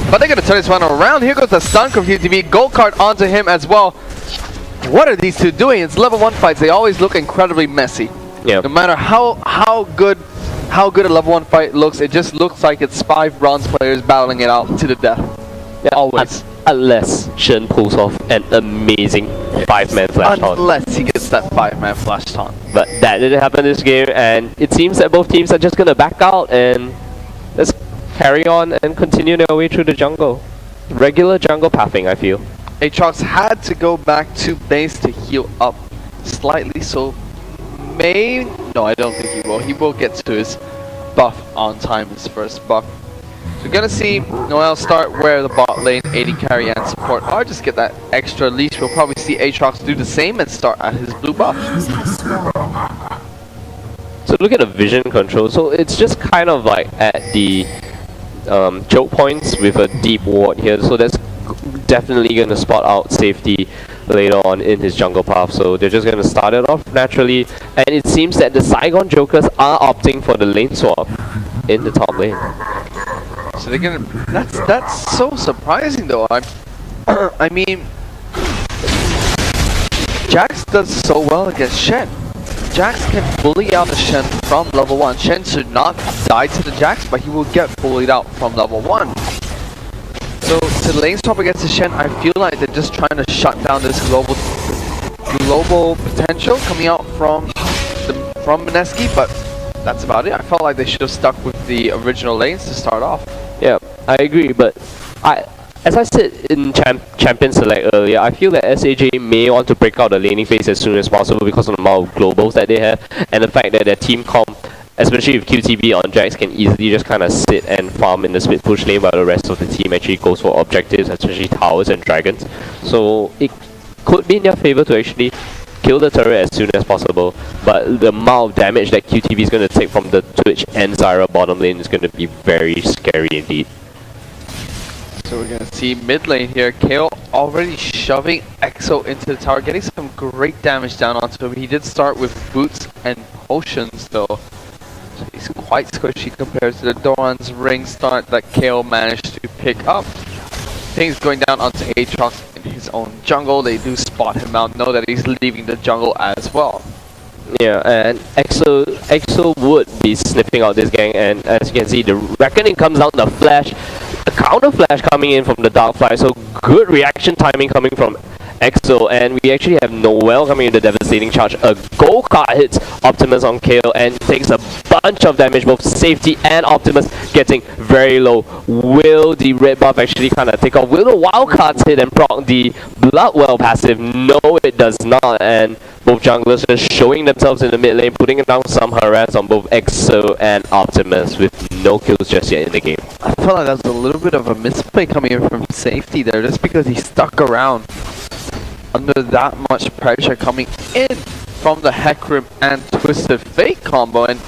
but they're going to turn this one around. Here goes the stun from QTV. Gold card onto him as well. What are these two doing? It's level 1 fights. They always look incredibly messy. Yeah. No matter how good a level 1 fight looks, it just looks like it's 5 bronze players battling it out to the death. Yeah, always. Unless Shen pulls off an amazing 5-man flash taunt. Unless he gets that 5-man flash taunt. But that didn't happen this game, and it seems that both teams are just gonna back out and let's carry on and continue their way through the jungle. Regular jungle pathing, I feel. Aatrox had to go back to base to heal up slightly, so no, I don't think he will. He will get to his buff on time, his first buff. So we're gonna see Noel start where the bot lane, AD carry and support are. Just get that extra leash. We'll probably see Aatrox do the same and start at his blue buff. So look at the vision control. So it's just kind of like at the choke points with a deep ward here. So that's definitely gonna spot out safety later on in his jungle path, so they're just gonna start it off naturally, and it seems that the Saigon Jokers are opting for the lane swap in the top lane. So they're gonna. That's so surprising though. I mean, Jax does so well against Shen. Jax can bully out the Shen from level 1. Shen should not die to the Jax, but he will get bullied out from level 1. So to lane swap against the Shen, I feel like they're just trying to shut down this global potential coming out from Mineski, but that's about it. I felt like they should have stuck with the original lanes to start off. Yeah, I agree, but as I said in Champion Select earlier, I feel that SAJ may want to break out the laning phase as soon as possible because of the amount of globals that they have, and the fact that their team comp, especially with QTB on Jax, can easily just kind of sit and farm in the split push lane while the rest of the team actually goes for objectives, especially towers and dragons. So it could be in their favor to actually kill the turret as soon as possible, but the amount of damage that QTB is going to take from the Twitch and Zyra bottom lane is going to be very scary indeed. So we're going to see mid lane here, KO already shoving EXO into the tower, getting some great damage down onto him. He did start with boots and potions though. So he's quite squishy compared to the Doran's ring start that KO managed to pick up. Things going down onto Aatrox in his own jungle. They do spot him out, know that he's leaving the jungle as well. Yeah, and EXO would be sniffing out this gang, and as you can see, the Reckoning comes out, the flash, the counter flash coming in from the Dark Fly, so good reaction timing coming from EXO, and we actually have Noel coming in the devastating charge. A gold card hits Optimus on KO and takes a bunch of damage, both safety and Optimus getting very low. Will the red buff actually kind of take off? Will the wild cards hit and proc the Bloodwell passive? No, it does not, and both junglers just showing themselves in the mid lane, putting down some harass on both EXO and Optimus with no kills just yet in the game. I felt like that was a little bit of a misplay coming in from safety there, just because he stuck around under that much pressure coming in from the Hecarim and Twisted Fate combo, and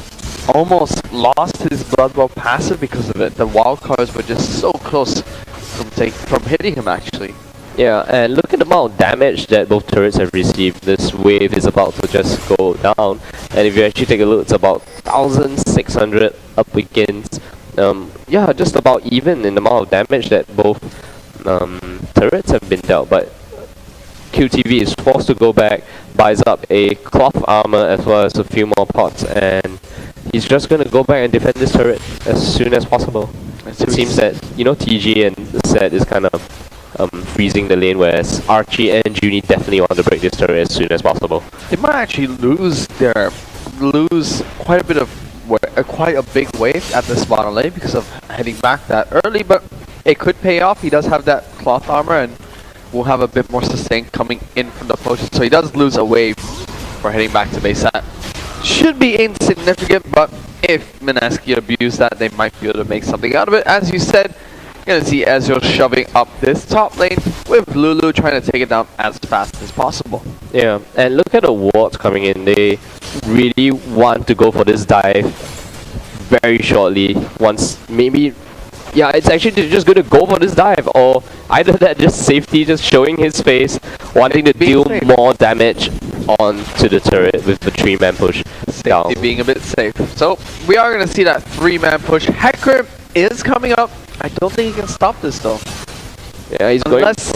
almost lost his Bloodwell passive because of it. The wild cards were just so close from hitting him actually. Yeah, and look at the amount of damage that both turrets have received. This wave is about to just go down, and if you actually take a look, it's about 1,600 up against yeah, just about even in the amount of damage that both turrets have been dealt. But QTV is forced to go back, buys up a cloth armor as well as a few more pots, and he's just going to go back and defend this turret as soon as possible. It seems that, you know, TG and Set is kind of freezing the lane, whereas Archie and Junie definitely want to break this turret as soon as possible. They might actually lose quite a bit of quite a big wave at this bottom lane because of heading back that early, but it could pay off. He does have that cloth armor, and we'll have a bit more sustain coming in from the potion, so he does lose a wave for heading back to base. That should be insignificant, but if Mineski abuse that, they might be able to make something out of it. As you said, you're gonna see Ezreal shoving up this top lane with Lulu trying to take it down as fast as possible. Yeah, and look at the wards coming in. They really want to go for this dive very shortly. Once maybe, yeah, it's actually just going to go for this dive, or either that, just safety, just showing his face, wanting to deal more damage onto the turret with the 3-man push. Safety being a bit safe. So we are going to see that 3-man push. Hecarim is coming up I don't think he can stop this though. Yeah, he's Unless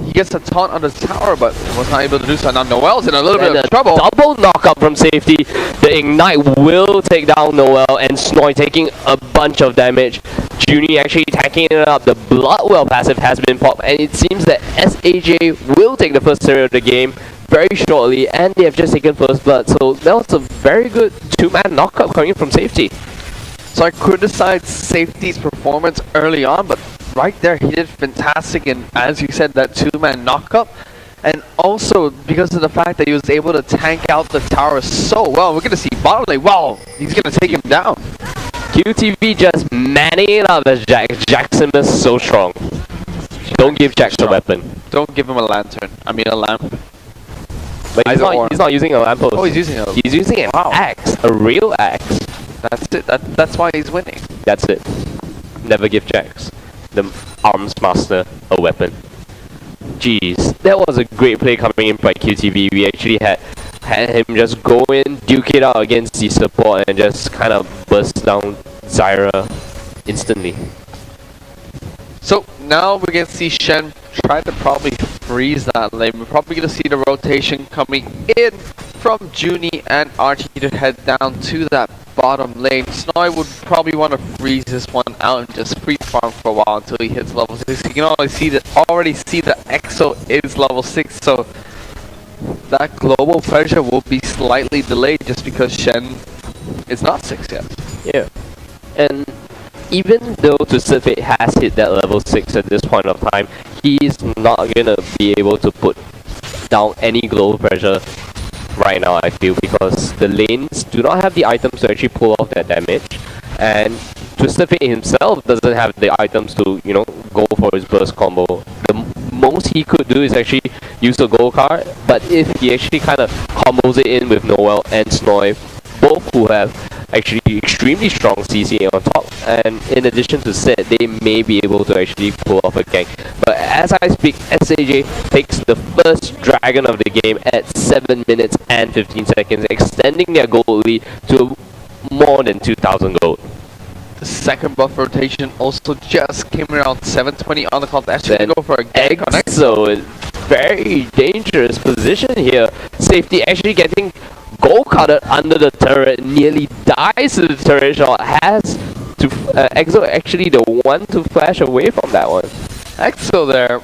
he gets a taunt on the tower, but was not able to do so. Now Noel's in a little bit of trouble. Double knockup from safety. The Ignite will take down Noel, and Snoy taking a bunch of damage. Junie actually tanking it up. The Bloodwell passive has been popped, and it seems that SAJ will take the first area of the game very shortly, and they have just taken first blood. So that was a very good two-man knockup coming from safety. So I criticized safety's performance early on, but right there he did fantastic, and as you said, that two-man knockup. And also because of the fact that he was able to tank out the tower so well, we're going to see bottom lane. Wow, he's going to take him down. QTV just manning it up as Jackson is so strong. Don't give Jax a weapon. Don't give him a lantern. I mean a lamp. But he's not using a lamppost. Oh, he's using a... He's using an axe. A real axe. That's it. That's why he's winning. That's it. Never give Jax, the arms master, a weapon. Jeez, that was a great play coming in by QTV. We actually had him just go in, duke it out against the support, and just kind of burst down Zyra instantly. So now we're going to see Shen try to probably freeze that lane. We're probably going to see the rotation coming in from Junie and Archie to head down to that bottom lane. Snoy would probably want to freeze this one out and just free farm for a while until he hits level 6. You can already see the EXO is level 6, so that global pressure will be slightly delayed just because Shen is not 6 yet. Yeah, and even though Twisted Fate has hit that level 6 at this point of time, he's not gonna be able to put down any global pressure right now, I feel, because the lanes do not have the items to actually pull off that damage, and Twisted Fate himself doesn't have the items to, you know, go for his burst combo. The most he could do is actually use the gold card, but if he actually kind of combos it in with Noel and Snoy, both who have actually extremely strong CC on top, and in addition to Set, they may be able to actually pull off a gank. But as I speak, SAJ takes the first dragon of the game at 7 minutes and 15 seconds, extending their gold lead to more than 2,000 gold. The second buff rotation also just came around 7:20 on the clock. Actually Then go for a gank on X. So it's very dangerous position here. Safety actually getting gold carded under the turret, nearly dies to the turret shot. Has to EXO actually the one to flash away from that one. EXO there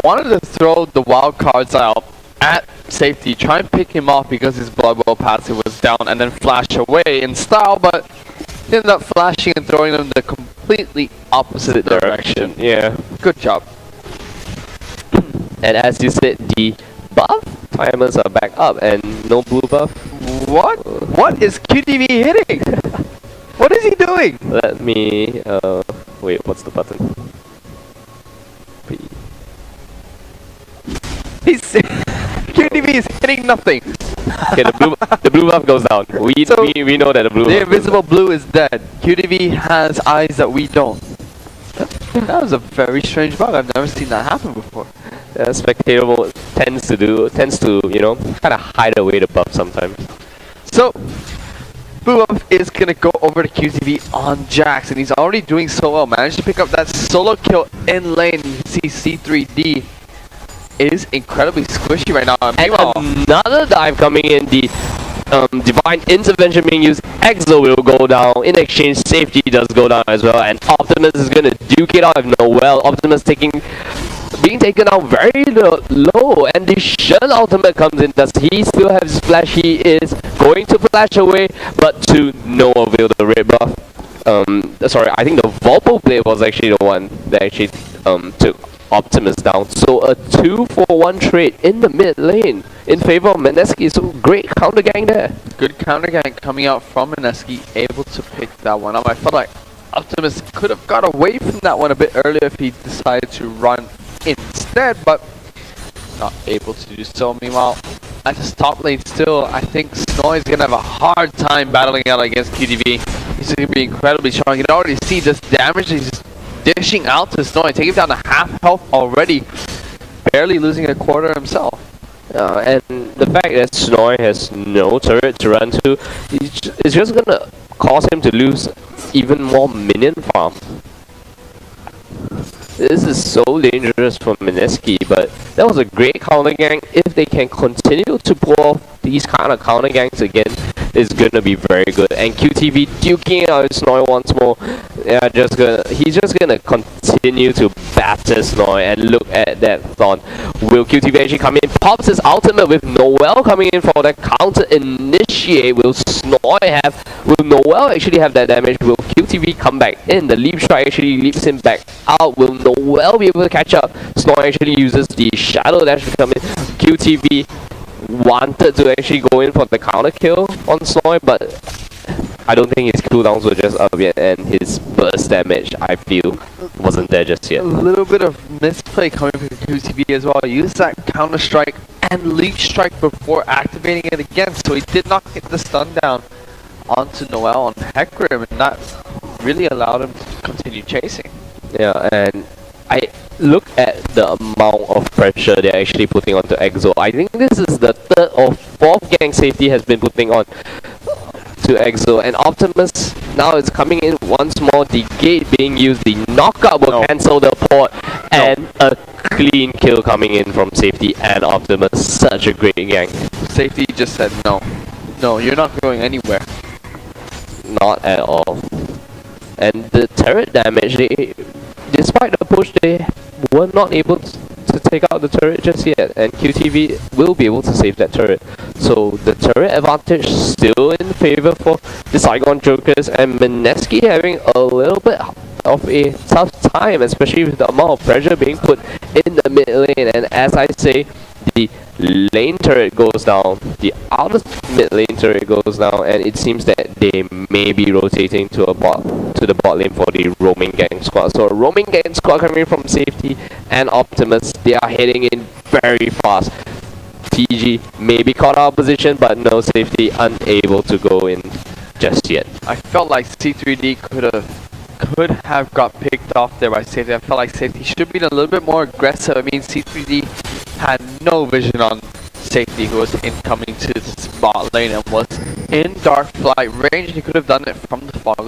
wanted to throw the wild cards out at safety, try and pick him off because his Bloodwell passive was down, and then flash away in style, but he ended up flashing and throwing them the completely opposite direction. Yeah. Good job. And as you said, the buff timers are back up and no blue buff. What? What is QTV hitting? What is he doing? Let me wait, what's the button? QTV is hitting nothing. Okay, the blue buff goes down. We know that the blue the buff invisible blue is dead. QTV has eyes that we don't. That was a very strange bug. I've never seen that happen before. spectator mode tends to, you know, kind of hide away the buff sometimes. So, Blue Buff is going to go over to QTV on Jax, and he's already doing so well. Managed to pick up that solo kill in lane. You see C3D is incredibly squishy right now. And another dive coming in, the divine intervention being used. EXO will go down. In exchange, safety does go down as well, and Optimus is going to duke it out with Noel. Optimus being taken out very low, and the Shen ultimate comes in. Does he still have his flash? He is going to flash away, but to no avail. The red buff. Sorry, I think the Volpo blade was actually the one that actually took Optimus down. So a 2-for-1 trade in the mid lane in favor of Mineski. So great counter gang there. Good counter gang coming out from Mineski, able to pick that one up. I felt like Optimus could have got away from that one a bit earlier if he decided to run instead, but not able to do so. Meanwhile, at this top lane still, I think Snow is going to have a hard time battling out against QTV. He's going to be incredibly strong. You can already see this damage he's dishing out to Snow. Take him down to half health already, barely losing a quarter himself. And the fact that Snoy has no turret to run to is just going to cause him to lose even more minion farm. This is so dangerous for Mineski, but that was a great counter gang. If they can continue to pull off these kind of counter gangs again, it's gonna be very good. And QTV duking out Snoy once more. Yeah, he's just gonna continue to batter Snoy, and look at that thorn. Will QTV actually come in? Pops his ultimate with Noel coming in for that counter initiate. Will Noel actually have that damage? Will QTV come back in? The leap strike actually leaps him back out. Will Noel be able to catch up? Snoy actually uses the shadow dash to come in. QTV wanted to actually go in for the counter kill on Snoy, but I don't think his cooldowns were just up yet, and his burst damage, I feel, wasn't there just yet. A little bit of misplay coming from QTV as well. Use that counter strike and leap strike before activating it again, so he did not get the stun down onto Noel on Hecarim, and that really allowed him to continue chasing. Yeah, and I look at the amount of pressure they're actually putting onto Exo. I think this is the third or fourth gang Safety has been putting on to Exo, and Optimus now is coming in once more. The gate being used, the knockout will cancel the port, and a clean kill coming in from Safety and Optimus. Such a great gang. Safety just said no, you're not going anywhere. Not at all. And the turret damage, despite the push, they were not able to take out the turret just yet, and QTV will be able to save that turret. So the turret advantage still in favor for the Saigon Jokers, and Mineski having a little bit of a tough time, especially with the amount of pressure being put in the mid lane. And as I say, the lane turret goes down, the outer mid lane turret goes down, and it seems that they may be rotating to the bot lane for the roaming gang squad. So a roaming gang squad coming from Safety and Optimus, they are heading in very fast. TG may be caught out of position, but no, Safety unable to go in just yet. I felt like C3D could have got picked off there by Safety. I felt like Safety should have been a little bit more aggressive. I mean, C3D had no vision on Safety, who was incoming to the spot lane and was in dark flight range. He could have done it from the fog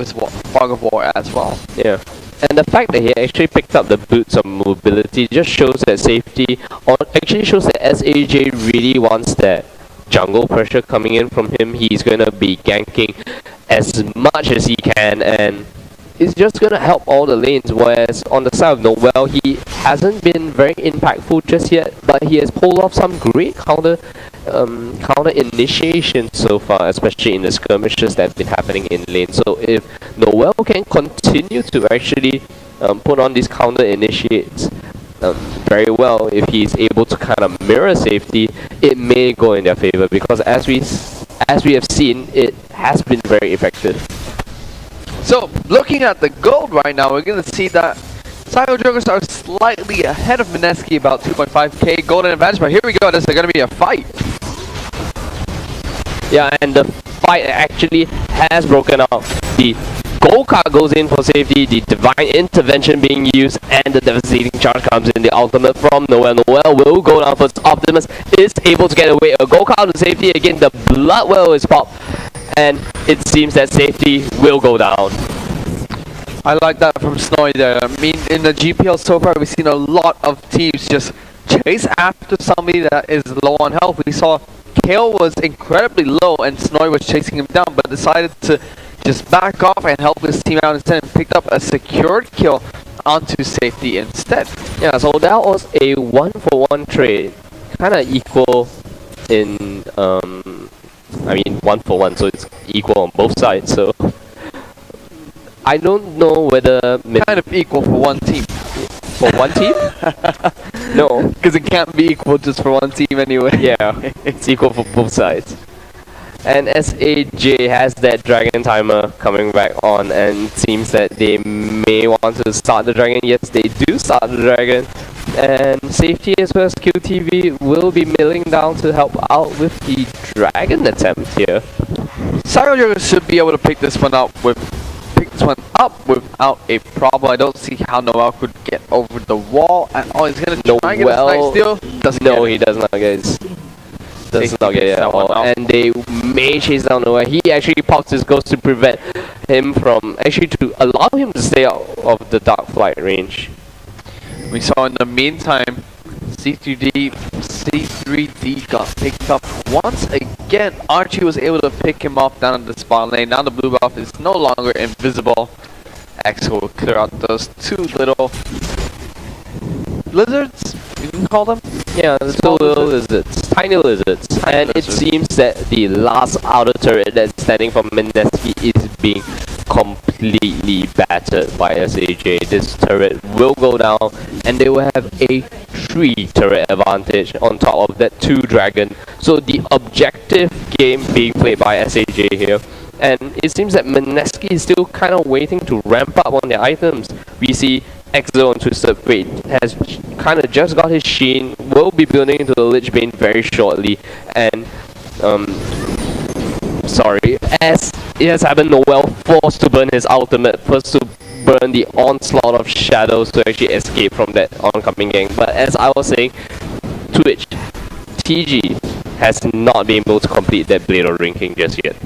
of war as well. Yeah. And the fact that he actually picked up the boots of mobility just shows that Safety, or actually shows that SAJ really wants that jungle pressure coming in from him. He's gonna be ganking as much as he can, and it's just gonna help all the lanes. Whereas on the side of Noel, he hasn't been very impactful just yet, but he has pulled off some great counter initiation so far, especially in the skirmishes that have been happening in lane. So if Noel can continue to actually put on these counter initiates very well, if he's able to kind of mirror Safety, it may go in their favor, because as we have seen, it has been very effective. So, looking at the gold right now, we're going to see that Saigon Jokers are slightly ahead of Mineski, about 2.5k golden advantage, but here we go, this is going to be a fight. Yeah, and the fight actually has broken out. The gold card goes in for Safety, the divine intervention being used, and the devastating charge comes in, the ultimate from Noel. Noel will go down first. Optimus is able to get away. A gold card to Safety again, the blood well is popped, and it seems that Safety will go down. I like that from Snoy there. I mean, in the GPL so far, we've seen a lot of teams just chase after somebody that is low on health. We saw Kale was incredibly low and Snoy was chasing him down, but decided to just back off and help his team out instead, and picked up a secured kill onto Safety instead. Yeah, so that was a 1-for-1 trade. Kind of equal in, I mean 1-for-1, so it's equal on both sides, so I don't know whether... Kind of equal for one team. For one team? No, because it can't be equal just for one team anyway. Yeah, it's equal for both sides. And SAJ has that dragon timer coming back on, and it seems that they may want to start the dragon. Yes, they do start the dragon. And Safety as well as QTV will be milling down to help out with the dragon attempt here. Saigon Jokers should be able to pick this one up without a problem. I don't see how Noel could get over the wall at all. He's gonna try and get a snipe steal. He does not get it. Does not get it at all. And they may chase down Noel. He actually pops his ghost to prevent him from, actually to allow him to stay out of the dark flight range. We saw in the meantime, C3D got picked up once again. Archie was able to pick him off down in the spawn lane. Now the blue buff is no longer invisible. Exo will clear out those two little lizards, you can call them? Yeah, the two little lizards. Tiny lizards. And it seems that the last outer turret that's standing for Mineski is being completely battered by SAJ. This turret will go down and they will have a 3 turret advantage on top of that 2 dragon. So the objective game being played by SAJ here. And it seems that Mineski is still kind of waiting to ramp up on their items. We see Exo and Twisted Fate has kind of just got his Sheen, will be building into the Lich Bane very shortly, and as it has happened, Noel forced to burn his ultimate, first to burn the onslaught of shadows to actually escape from that oncoming gang. But as I was saying, Twitch, TG has not been able to complete that Blade of Drinking just yet.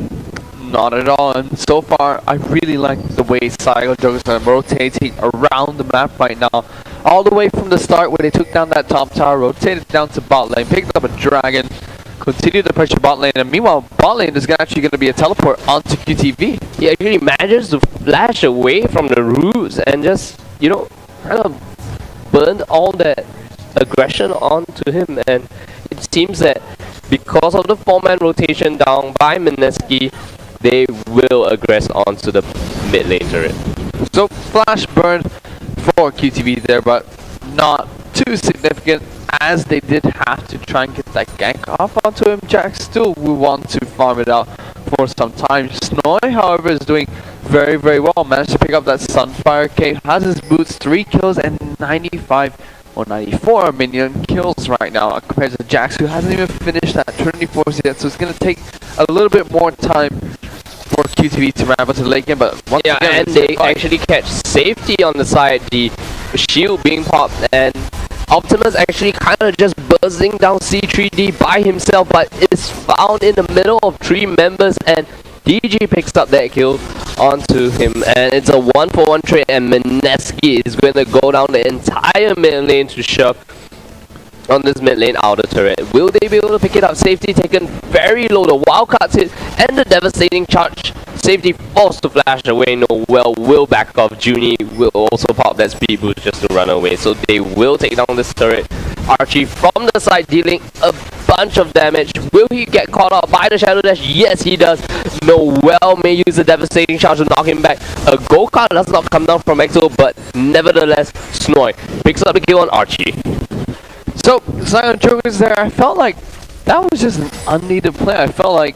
Not at all, and so far I really like the way Saigon Jokers are rotating around the map right now. All the way from the start when they took down that top tower, rotated down to bot lane, picked up a dragon, continued to pressure bot lane, and meanwhile bot lane is actually going to be a teleport onto QTV. He actually manages to flash away from the roots and just, you know, kind of burned all that aggression onto him, and it seems that because of the 4-man rotation down by Mineski, they will aggress onto the mid lane turret. So flash burn for QTV there, but not too significant as they did have to try and get that gank off onto him. Jack still will want to farm it out for some time. Snoy, however, is doing very, very well. Managed to pick up that Sunfire Cape, has his boots, 3 kills and 95 or 94 minion kills right now compared to Jax, who hasn't even finished that Trinity Force yet. So it's going to take a little bit more time for QTV to ramp up to the late game, but once again, and they actually catch safety on the side, the shield being popped, and Optimus actually kind of just buzzing down C3D by himself, but is found in the middle of 3 members, and DG picks up that kill onto him, and it's a 1-for-1 trade, and Mineski is going to go down the entire mid lane to shove on this mid lane outer turret. Will they be able to pick it up? Safety taken very low, the wildcards hit, and the devastating charge. Safety forced to flash away. Noel will back off. Junie will also pop that speed boost just to run away. So they will take down this turret. Archie from the side dealing a bunch of damage. Will he get caught out by the Shadow Dash? Yes, he does. Noel may use a devastating charge to knock him back. A go-kart does not come down from Exo, but nevertheless, Snoy picks up the kill on Archie. So, Saigon Jokers there, I felt like that was just an unneeded play. I felt like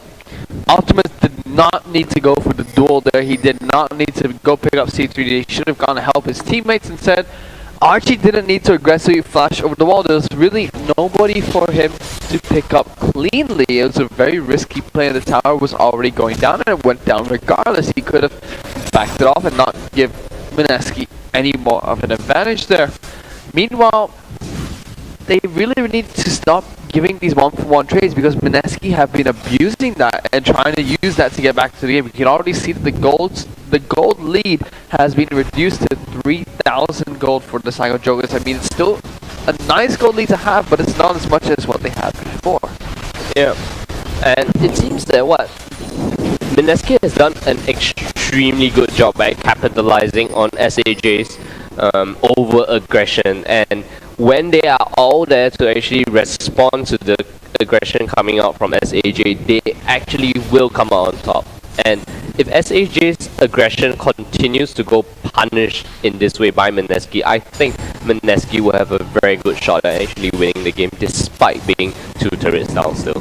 Optimus did not need to go for the duel there. He did not need to go pick up C3D. He should have gone to help his teammates instead. Archie didn't need to aggressively flash over the wall. There was really nobody for him to pick up cleanly. It was a very risky play, and the tower was already going down, and it went down regardless. He could have backed it off and not give Mineski any more of an advantage there. Meanwhile, they really need to stop giving these 1-for-1 trades, because Mineski have been abusing that and trying to use that to get back to the game. You can already see that the gold lead has been reduced to 3,000 gold for the Saigon Jokers. I mean, it's still a nice gold lead to have, but it's not as much as what they had before. Yeah, and it seems that Mineski has done an extremely good job by capitalizing on SAJ's over-aggression, and when they are all there to actually respond to the aggression coming out from SAJ, they actually will come out on top. And if SAJ's aggression continues to go punished in this way by Mineski, I think Mineski will have a very good shot at actually winning the game, despite being 2 turrets down still.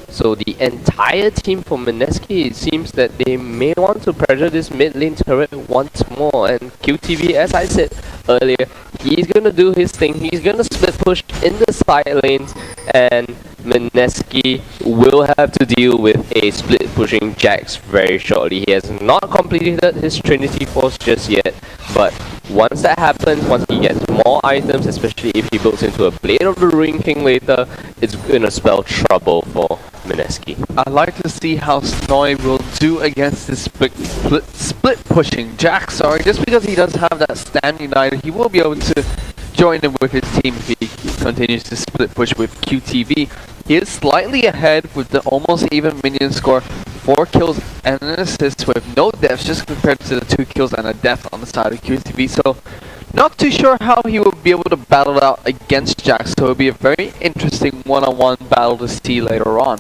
So the entire team for Mineski, it seems that they may want to pressure this mid lane turret once more, and QTV, as I said earlier, he's gonna do his thing. He's gonna split push in the side lanes, and Mineski will have to deal with a split pushing Jax very shortly. He has not completed his Trinity Force just yet, but once that happens, once he gets more items, especially if he builds into a Blade of the Ring King later, it's gonna spell trouble for Mineski. I'd like to see how Snowy will do against this split pushing Jack. Sorry, just because he does have that stand united, he will be able to join in with his team if he continues to split push with QTV. He is slightly ahead with the almost even minion score, 4 kills and an assist with no deaths, just compared to the 2 kills and a death on the side of QTV. So not too sure how he will be able to battle out against Jack, so it'll be a very interesting one-on-one battle to see later on.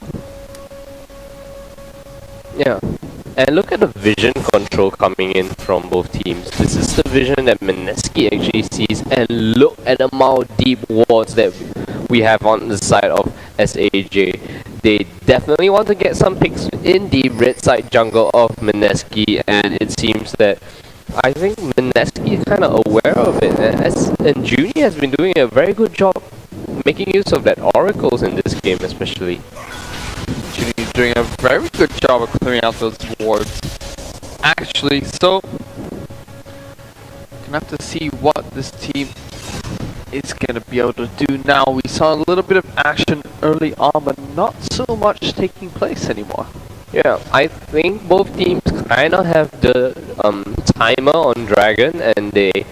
Yeah, and look at the vision control coming in from both teams. This is the vision that Mineski actually sees, and look at the amount of deep wards that we have on the side of SAJ. They definitely want to get some picks in the red side jungle of Mineski, and it seems that I think Mineski is kind of aware of it, and Junie has been doing a very good job making use of that oracles in this game especially. Junie's doing a very good job of clearing out those wards, actually. So gonna have to see what this team is gonna be able to do now. We saw a little bit of action early on, but not so much taking place anymore. Yeah, I think both teams kind of have the timer on Dragon, and they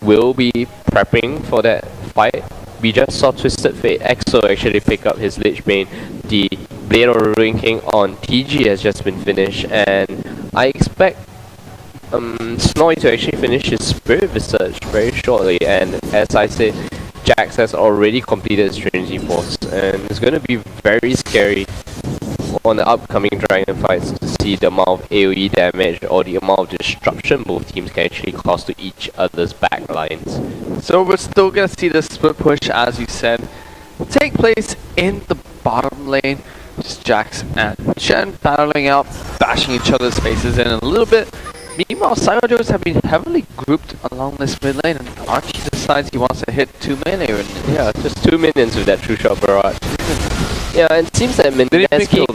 will be prepping for that fight. We just saw Twisted Fate EXO actually pick up his Lich Bane. The Blade of Ruin King on TG has just been finished, and I expect Snowy to actually finish his Spirit Visage very shortly. And as I said, Jax has already completed his Trinity Force, and it's going to be very scary on the upcoming Dragon fights to see the amount of AoE damage or the amount of disruption both teams can actually cause to each other's back lines. So we're still gonna see the split push, as you said, take place in the bottom lane. Just Jax and Chen battling out, bashing each other's faces in a little bit. Meanwhile, Saigon Jokers have been heavily grouped along this mid lane, and Archie decides he wants to hit 2 melee. Yeah, just 2 minions with that True Shot Barrage. Yeah, and it seems that Mineski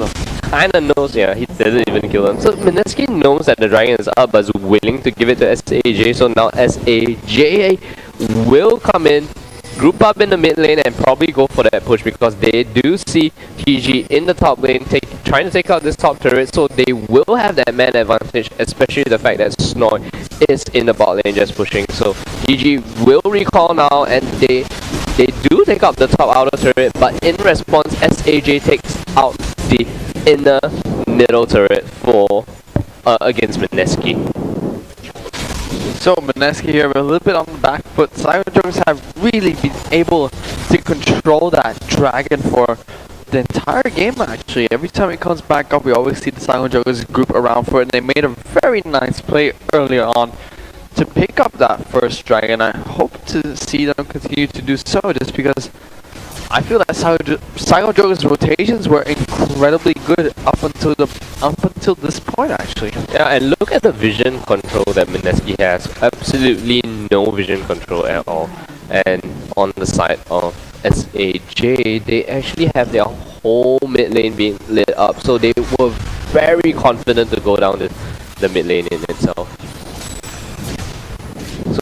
kind of knows, yeah, he doesn't even kill him. So Mineski knows that the dragon is up, but is willing to give it to SAJ. So now SAJ will come in, group up in the mid lane, and probably go for that push, because they do see TG in the top lane trying to take out this top turret. So they will have that man advantage, especially the fact that Snoy is in the bot lane just pushing. So TG will recall now, and they do take out the top outer turret, but in response, SAJ takes out the inner middle turret for against Mineski. So Mineski here a little bit on the back foot. Saigon Jokers have really been able to control that dragon for the entire game actually. Every time it comes back up, we always see the Saigon Jokers group around for it, and they made a very nice play earlier on to pick up that first dragon. I hope to see them continue to do so, just because I feel that Saigon Jokers rotations were incredibly good up until this point actually. Yeah, and look at the vision control that Mineski has. Absolutely no vision control at all. And on the side of SAJ, they actually have their whole mid lane being lit up, so they were very confident to go down the mid lane in itself.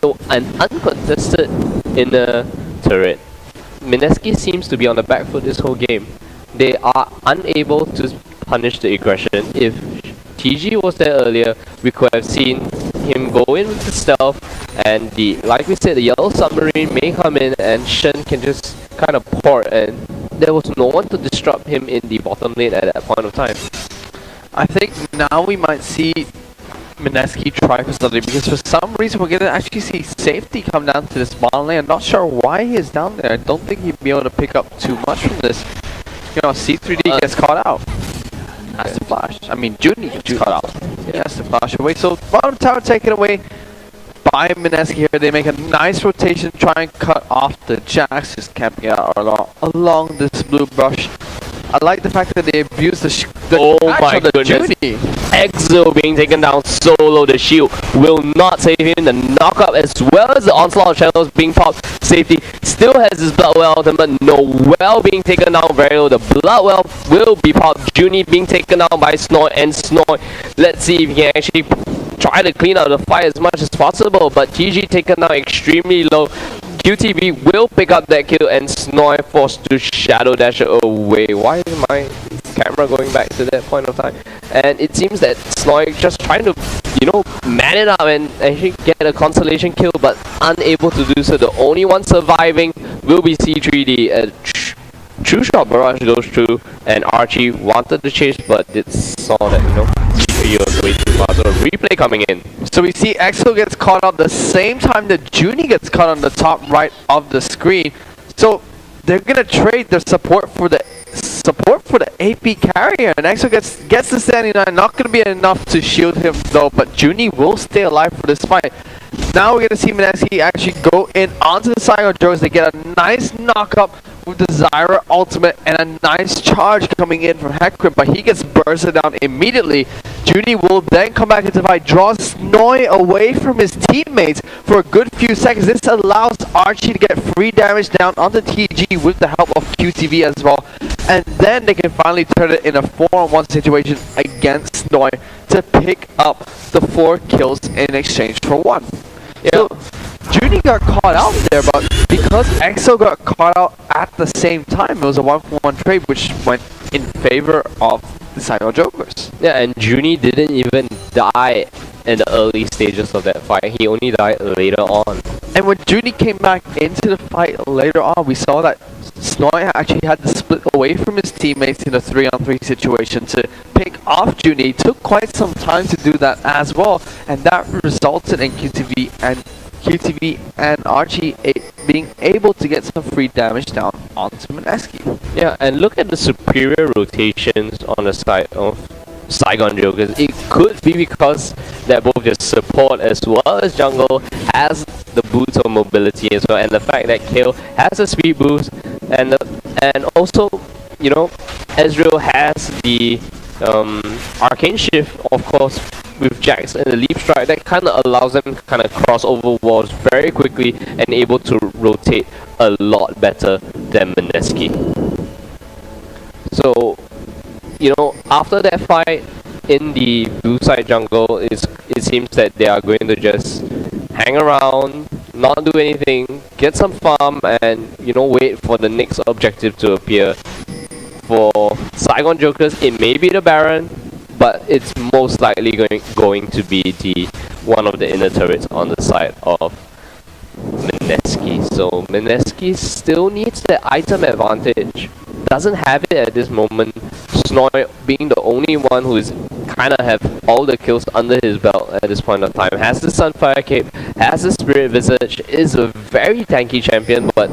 So an uncontested inner turret. Mineski seems to be on the back foot this whole game. They are unable to punish the aggression. If TG was there earlier, we could have seen him go in with the stealth, and like we said, the yellow submarine may come in and Shen can just kind of port, and there was no one to disrupt him in the bottom lane at that point of time. I think now we might see Mineski try for something, because for some reason we're going to actually see safety come down to this bottom lane. I'm not sure why he is down there. I don't think he'd be able to pick up too much from this. You know, C3D gets caught out. Has to flash. I mean, Junie gets caught out. He has to flash away. So bottom tower taken away by Mineski here. They make a nice rotation, try and cut off the Jax, just camping out along this blue brush. I like the fact that they abused the oh my goodness. Junie. EXO being taken down solo, the shield will not save him. The knockup as well as the onslaught of shadows being popped. Safety still has his Bloodwell ultimate. Noel being taken down very low. The Bloodwell will be popped. Junie being taken down by Snort, and Snort, let's see if he can actually try to clean out the fight as much as possible. But TG taken down extremely low. QTV will pick up that kill and Snoy forced to shadow dash away. Why is my camera going back to that point of time? And it seems that Snoy just trying to, you know, man it up and actually get a consolation kill, but unable to do so. The only one surviving will be C3D. A true shot barrage goes through, and Archie wanted to chase, but it saw that, you know, he was way too far. So a replay coming in. So we see EXO gets caught up the same time that Junie gets caught on the top right of the screen. So they're gonna trade their support for the AP carrier, and EXO gets the 79. Not gonna be enough to shield him though, but Junie will stay alive for this fight. Now we're gonna see Mineski actually go in onto the Saigon Jokers. They get a nice knock up with the Zyra ultimate and a nice charge coming in from Hecarim, but he gets bursted down immediately. Junie will then come back into the fight, draws Snoy away from his teammates for a good few seconds. This allows Archie to get free damage down onto TG with the help of QTV as well. And then they can finally turn it in a 4-on-1 situation against Snoy to pick up the 4 kills in exchange for 1. Yeah. So Junie got caught out there, but because EXO got caught out at the same time, it was a 1-for-1 trade which went in favor of the Saigon Jokers. Yeah, and Junie didn't even die in the early stages of that fight. He only died later on. And when Junie came back into the fight later on, we saw that Snoy actually had to split away from his teammates in a 3-on-3 situation to pick off Junie. It took quite some time to do that as well, and that resulted in QTV and Archie being able to get some free damage down onto Mineski. Yeah, and look at the superior rotations on the side of Saigon Jokers. It could be because that both their support as well as jungle has the boost of mobility as well, and the fact that Kale has a speed boost, and also, you know, Ezreal has the arcane shift, of course, with Jax and the leap strike. That kind of allows them to kind of cross over walls very quickly and able to rotate a lot better than Mineski. So, you know, after that fight in the blue side jungle, it seems that they are going to just hang around, not do anything, get some farm, and, you know, wait for the next objective to appear. For Saigon Jokers, it may be the Baron, but it's most likely going to be one of the inner turrets on the side of Mineski. So Mineski still needs the item advantage. Doesn't have it at this moment. Snoy being the only one who is kind of have all the kills under his belt at this point of time. Has the Sunfire Cape, has the Spirit Visage, is a very tanky champion, but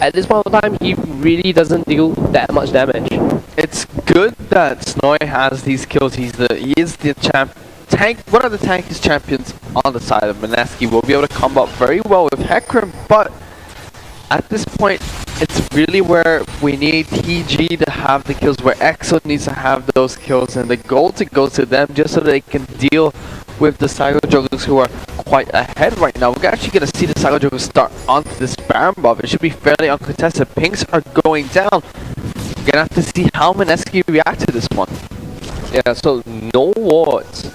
at this point of time, he really doesn't deal that much damage. It's good that Snoy has these kills. He is the one of the tankiest champions on the side of Mineski. Will be able to come up very well with Hecarim, but at this point, it's really where we need TG to have the kills, where EXO needs to have those kills, and the goal to go to them just so they can deal with the Saigon Jokers, who are quite ahead right now. We're actually going to see the Saigon Jokers start onto this Baron buff. It should be fairly uncontested. Pinks are going down. We're going to have to see how Mineski react to this one. Yeah, so no wards.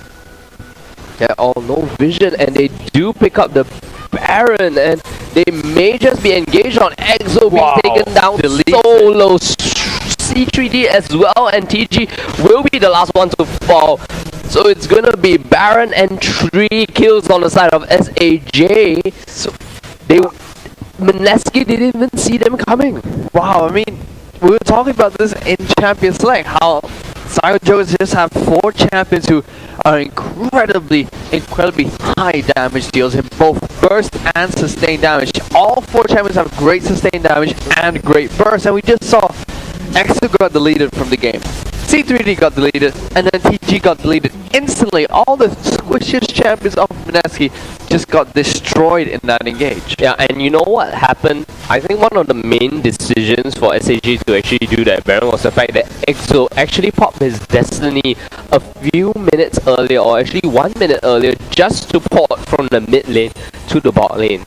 Yeah, no vision, and they do pick up the Baron, and they may just be engaged on EXO being taken down solo. C3D as well, and TG will be the last one to fall. So it's gonna be Baron and 3 kills on the side of SAJ. So Mineski didn't even see them coming. Wow, I mean, we were talking about this in Champion Select, how Saigon Jokers just have 4 champions who are incredibly high damage deals in both burst and sustained damage. All 4 champions have great sustained damage and great burst, and we just saw EXO got deleted from the game. C3D got deleted, and then TG got deleted instantly. All the squishiest champions of Mineski just got destroyed in that engage. Yeah, and you know what happened? I think one of the main decisions for SAJ to actually do that Baron was the fact that EXO actually popped his Destiny a few minutes earlier, or actually 1 minute earlier, just to port from the mid lane to the bot lane.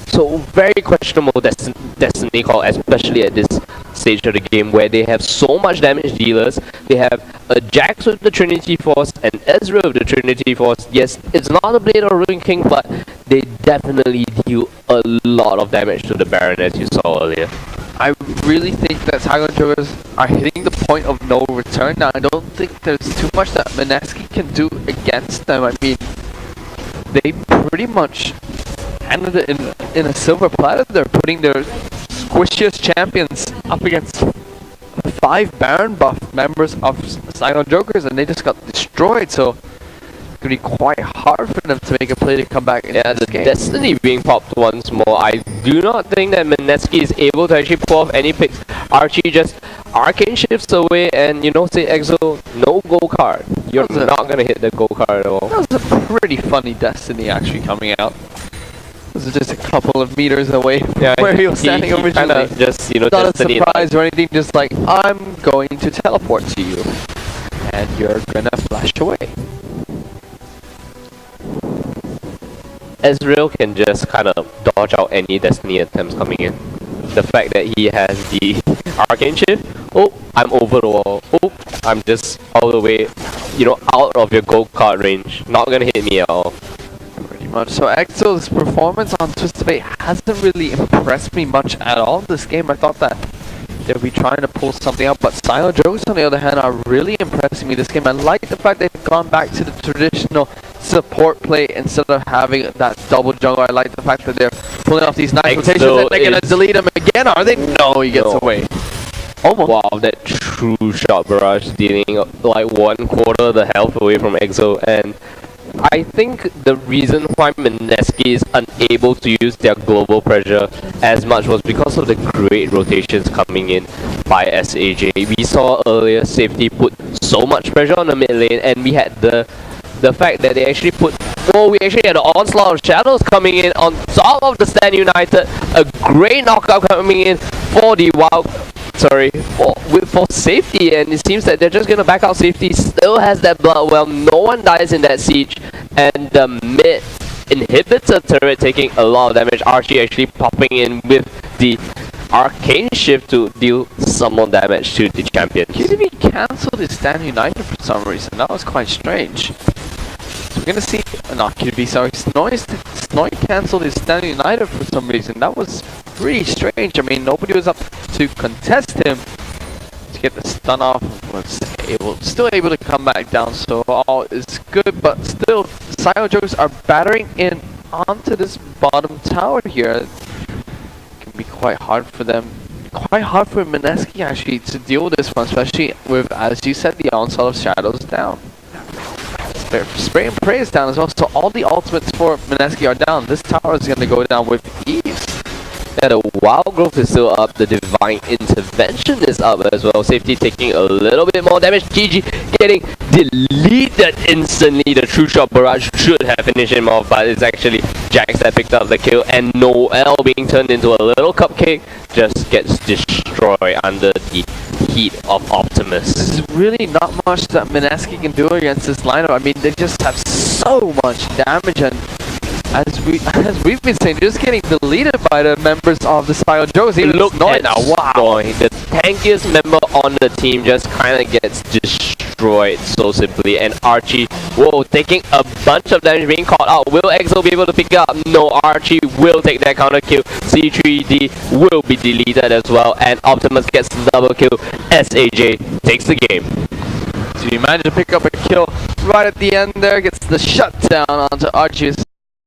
So very questionable Destiny call, especially at this stage of the game where they have so much damage dealers. They have a Jax with the Trinity Force and Ezreal with the Trinity Force. Yes, it's not a Blade or Ruin King, but they definitely deal a lot of damage to the Baron, as you saw earlier. I really think that Saigon Jokers are hitting the point of no return now. I don't think there's too much that Mineski can do against them. I mean, they pretty much ended it in a silver platter. They're putting their squishiest champions up against 5 Baron buff members of Saigon Jokers, and they just got destroyed. So it's gonna be quite hard for them to make a play to come back in this game. Destiny being popped once more. I do not think that Mineski is able to actually pull off any picks. Archie just arcane shifts away, and you know, say Exo, no go card. You're not gonna hit the go card at all. That was a pretty funny Destiny actually coming out. This is just a couple of meters away from where he was standing originally. Just, you know, not Destiny, a surprise or anything, just like, I'm going to teleport to you, and you're gonna flash away. Ezreal can just kind of dodge out any Destiny attempts coming in. The fact that he has the Arcane Shift, oh, I'm over the wall, oh, I'm just all the way, you know, out of your gold card range. Not gonna hit me at all. Pretty much. So Exo's performance on Twisted Fate hasn't really impressed me much at all this game. I thought that they'll be trying to pull something up, but Saigon Jokers on the other hand are really impressing me this game. I like the fact they've gone back to the traditional support play instead of having that double jungle. I like the fact that they're pulling off these nice rotations and they're gonna delete them again, are they? No, he gets away. Almost. Wow, that true shot barrage dealing like 1/4 of the health away from Exo, and I think the reason why Mineski is unable to use their global pressure as much was because of the great rotations coming in by SAJ. We saw earlier Safety put so much pressure on the mid lane, and we had the fact that they actually put, well, we actually had an onslaught of shadows coming in on top of the Stand United, a great knockout coming in for the Wild, for Safety, and it seems that they're just gonna back out. Safety still has that blood well, no one dies in that siege, and the mid inhibitor turret taking a lot of damage. Archie actually popping in with the Arcane Shift to deal some more damage to the champion. QTV cancelled his Stand United for some reason. That was quite strange. So we're gonna see, not QTV, sorry, Snoy cancelled his Stand United for some reason. That was pretty strange. I mean, nobody was up to contest him to get the stun off. Was still able to come back down, so all is good. But still, Saigon Jokers are battering in onto this bottom tower here. Be quite hard for them, quite hard for Mineski actually to deal with this one, especially with, as you said, the onslaught of shadows down. Spray and Pray is down as well, so all the ultimates for Mineski are down. This tower is going to go down with ease. Yeah, the Wild Growth is still up, the Divine Intervention is up as well. Safety taking a little bit more damage. GG getting deleted instantly. The True Shot Barrage should have finished him off, but it's actually Jax that picked up the kill, and Noel being turned into a little cupcake just gets destroyed under the heat of Optimus. There's really not much that Mineski can do against this lineup. I mean, they just have so much damage, and as we've been saying, just getting deleted by the members of the Saigon Jokers. Look at now, wow! The tankiest member on the team just kind of gets destroyed so simply. And Archie, whoa, taking a bunch of damage, being caught out. Will Exo be able to pick it up? No, Archie will take that counter kill. C3D will be deleted as well, and Optimus gets the double kill. SAJ takes the game. So he managed to pick up a kill right at the end there, gets the shutdown onto Archie's